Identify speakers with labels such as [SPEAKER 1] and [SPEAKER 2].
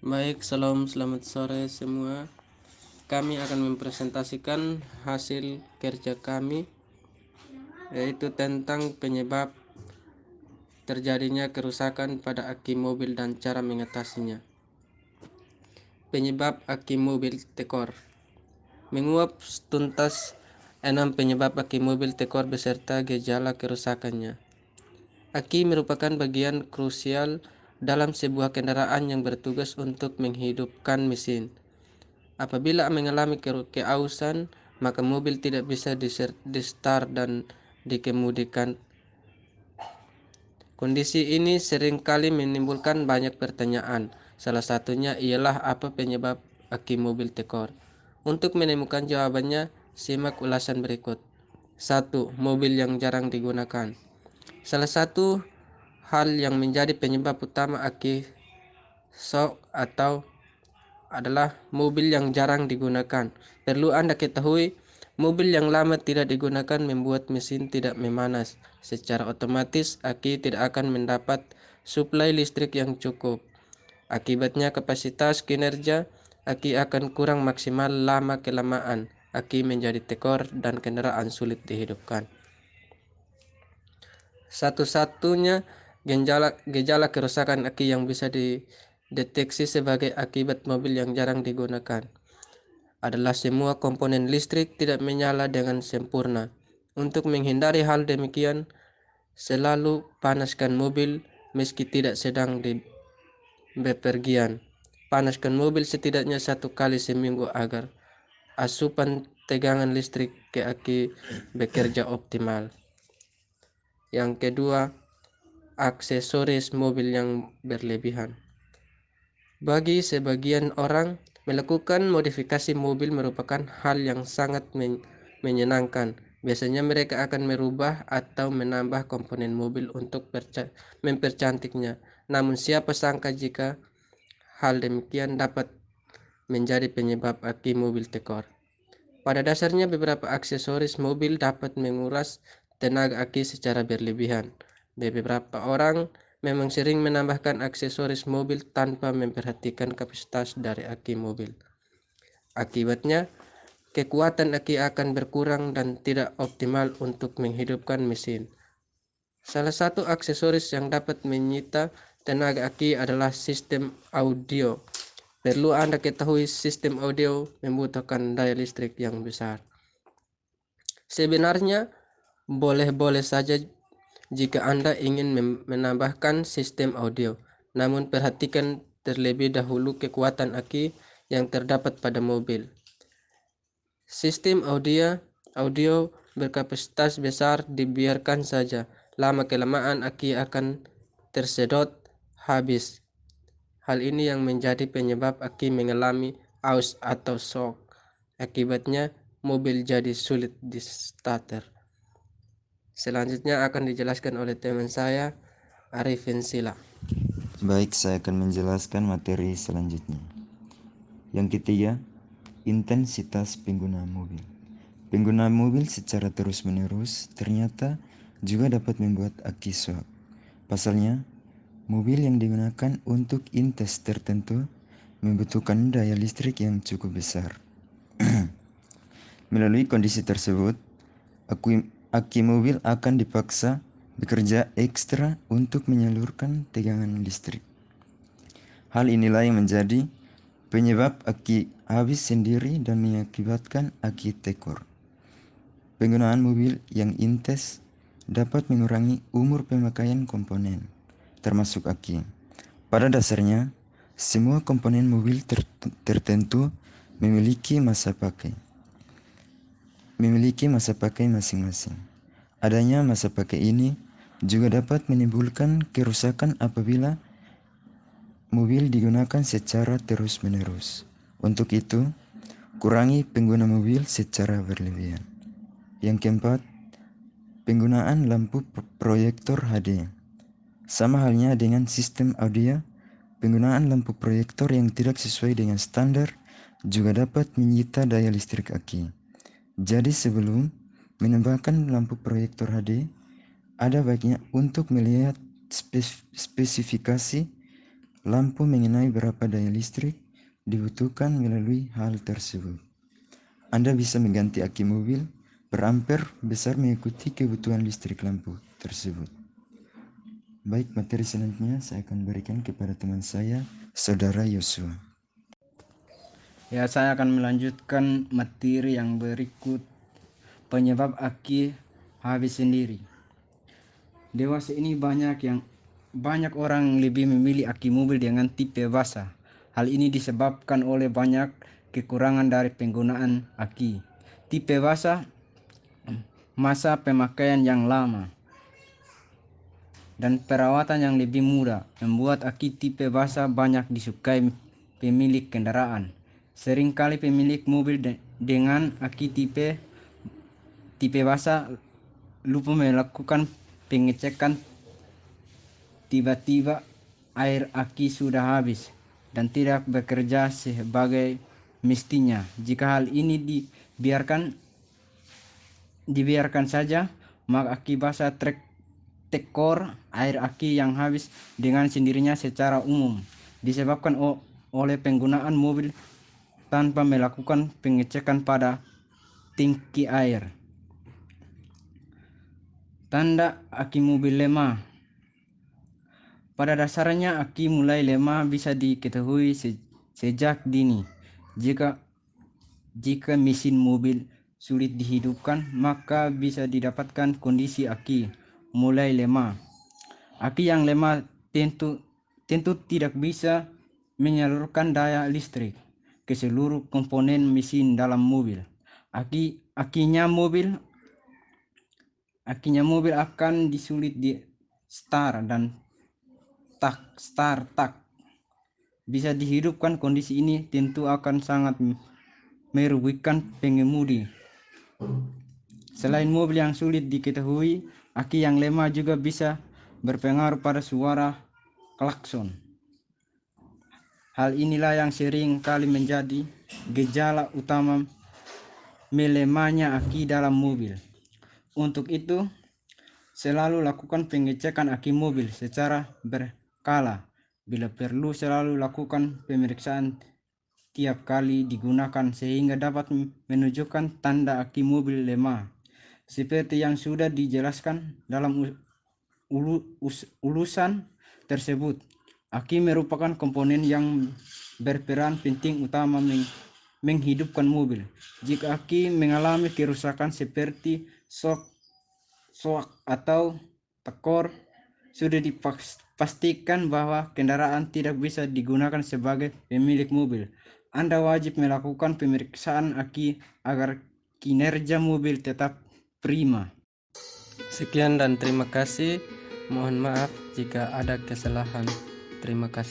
[SPEAKER 1] Baik, selamat sore semua. Kami akan mempresentasikan hasil kerja kami, yaitu tentang penyebab terjadinya kerusakan pada aki mobil dan cara mengatasinya. Penyebab aki mobil tekor. Menguap tuntas 6 penyebab aki mobil tekor beserta gejala kerusakannya. Aki merupakan bagian krusial dalam sebuah kendaraan yang bertugas untuk menghidupkan mesin. Apabila mengalami keausan, maka mobil tidak bisa di-start dan dikemudikan. Kondisi ini seringkali menimbulkan banyak pertanyaan. Salah satunya ialah apa penyebab aki mobil tekor. Untuk menemukan jawabannya, simak ulasan berikut. 1. Mobil yang jarang digunakan. Salah satu hal yang menjadi penyebab utama aki shock atau adalah mobil yang jarang digunakan. Perlu Anda ketahui, mobil yang lama tidak digunakan membuat mesin tidak memanas. Secara otomatis, aki tidak akan mendapat suplai listrik yang cukup. Akibatnya kapasitas kinerja aki akan kurang maksimal lama-kelamaan. Aki menjadi tekor dan kendaraan sulit dihidupkan. Satu-satunya gejala kerusakan aki yang bisa dideteksi sebagai akibat mobil yang jarang digunakan adalah semua komponen listrik tidak menyala dengan sempurna. Untuk menghindari hal demikian, selalu panaskan mobil meski tidak sedang bepergian. Panaskan mobil setidaknya 1 kali seminggu agar asupan tegangan listrik ke aki bekerja optimal. Yang kedua, aksesoris mobil yang berlebihan. Bagi sebagian orang, melakukan modifikasi mobil merupakan hal yang sangat menyenangkan. Biasanya mereka akan merubah atau menambah komponen mobil untuk mempercantiknya. Namun siapa sangka jika hal demikian dapat menjadi penyebab aki mobil tekor. Pada dasarnya beberapa aksesoris mobil dapat menguras tenaga aki secara berlebihan. Beberapa orang memang sering menambahkan aksesoris mobil tanpa memperhatikan kapasitas dari aki mobil. Akibatnya, kekuatan aki akan berkurang dan tidak optimal untuk menghidupkan mesin. Salah satu aksesoris yang dapat menyita tenaga aki adalah sistem audio. Perlu Anda ketahui, sistem audio membutuhkan daya listrik yang besar. Sebenarnya, boleh-boleh saja jika Anda ingin menambahkan sistem audio, namun perhatikan terlebih dahulu kekuatan aki yang terdapat pada mobil. Sistem audio berkapasitas besar dibiarkan saja, lama-kelamaan aki akan tersedot habis. Hal ini yang menjadi penyebab aki mengalami aus atau shock. Akibatnya, mobil jadi sulit di starter. Selanjutnya akan dijelaskan oleh teman saya, Arifin Sila.
[SPEAKER 2] Baik, saya akan menjelaskan materi selanjutnya. Yang ketiga, intensitas pengguna mobil. Pengguna mobil secara terus-menerus ternyata juga dapat membuat aki shock. Pasalnya, mobil yang digunakan untuk intes tertentu membutuhkan daya listrik yang cukup besar. Melalui kondisi tersebut, aki mobil akan dipaksa bekerja ekstra untuk menyalurkan tegangan listrik. Hal inilah yang menjadi penyebab aki habis sendiri dan mengakibatkan aki tekor. Penggunaan mobil yang intens dapat mengurangi umur pemakaian komponen, termasuk aki. Pada dasarnya, semua komponen mobil tertentu memiliki masa pakai masing-masing. Adanya masa pakai ini juga dapat menimbulkan kerusakan apabila mobil digunakan secara terus-menerus. Untuk itu, kurangi pengguna mobil secara berlebihan. Yang keempat, penggunaan lampu proyektor HD. Sama halnya dengan sistem audio, penggunaan lampu proyektor yang tidak sesuai dengan standar juga dapat menyita daya listrik aki. Jadi sebelum menambahkan lampu proyektor HD, ada baiknya untuk melihat spesifikasi lampu mengenai berapa daya listrik dibutuhkan melalui hal tersebut. Anda bisa mengganti aki mobil per ampere besar mengikuti kebutuhan listrik lampu tersebut. Baik, materi selanjutnya saya akan berikan kepada teman saya, Saudara Yosua.
[SPEAKER 3] Ya, saya akan melanjutkan materi yang berikut, penyebab aki habis sendiri. Dewasa ini banyak orang lebih memilih aki mobil dengan tipe basah. Hal ini disebabkan oleh banyak kekurangan dari penggunaan aki. Tipe basah, masa pemakaian yang lama, dan perawatan yang lebih mudah membuat aki tipe basah banyak disukai pemilik kendaraan. Seringkali pemilik mobil dengan aki tipe basah lupa melakukan pengecekan. Tiba-tiba air aki sudah habis dan tidak bekerja sebagai mestinya. Jika hal ini dibiarkan saja, maka aki basah tekor air aki yang habis dengan sendirinya secara umum disebabkan oleh penggunaan mobil tanpa melakukan pengecekan pada tangki air. Tanda aki mobil lemah. Pada dasarnya aki mulai lemah bisa diketahui sejak dini. Jika mesin mobil sulit dihidupkan, maka bisa didapatkan kondisi aki mulai lemah. Aki yang lemah tentu tidak bisa menyalurkan daya listrik ke seluruh komponen mesin dalam mobil. Akinya mobil akan disulit di start dan tak bisa dihidupkan. Kondisi ini tentu akan sangat merugikan pengemudi. Selain mobil yang sulit diketahui, aki yang lemah juga bisa berpengaruh pada suara klakson. Hal inilah yang sering kali menjadi gejala utama melemahnya aki dalam mobil. Untuk itu, selalu lakukan pengecekan aki mobil secara berkala. Bila perlu, selalu lakukan pemeriksaan tiap kali digunakan sehingga dapat menunjukkan tanda aki mobil lemah. Seperti yang sudah dijelaskan dalam ulasan tersebut, aki merupakan komponen yang berperan penting utama menghidupkan mobil. Jika aki mengalami kerusakan seperti shock atau tekor, sudah dipastikan bahwa kendaraan tidak bisa digunakan sebagai pemilik mobil. Anda wajib melakukan pemeriksaan aki agar kinerja mobil tetap prima.
[SPEAKER 1] Sekian dan terima kasih. Mohon maaf jika ada kesalahan. Terima kasih.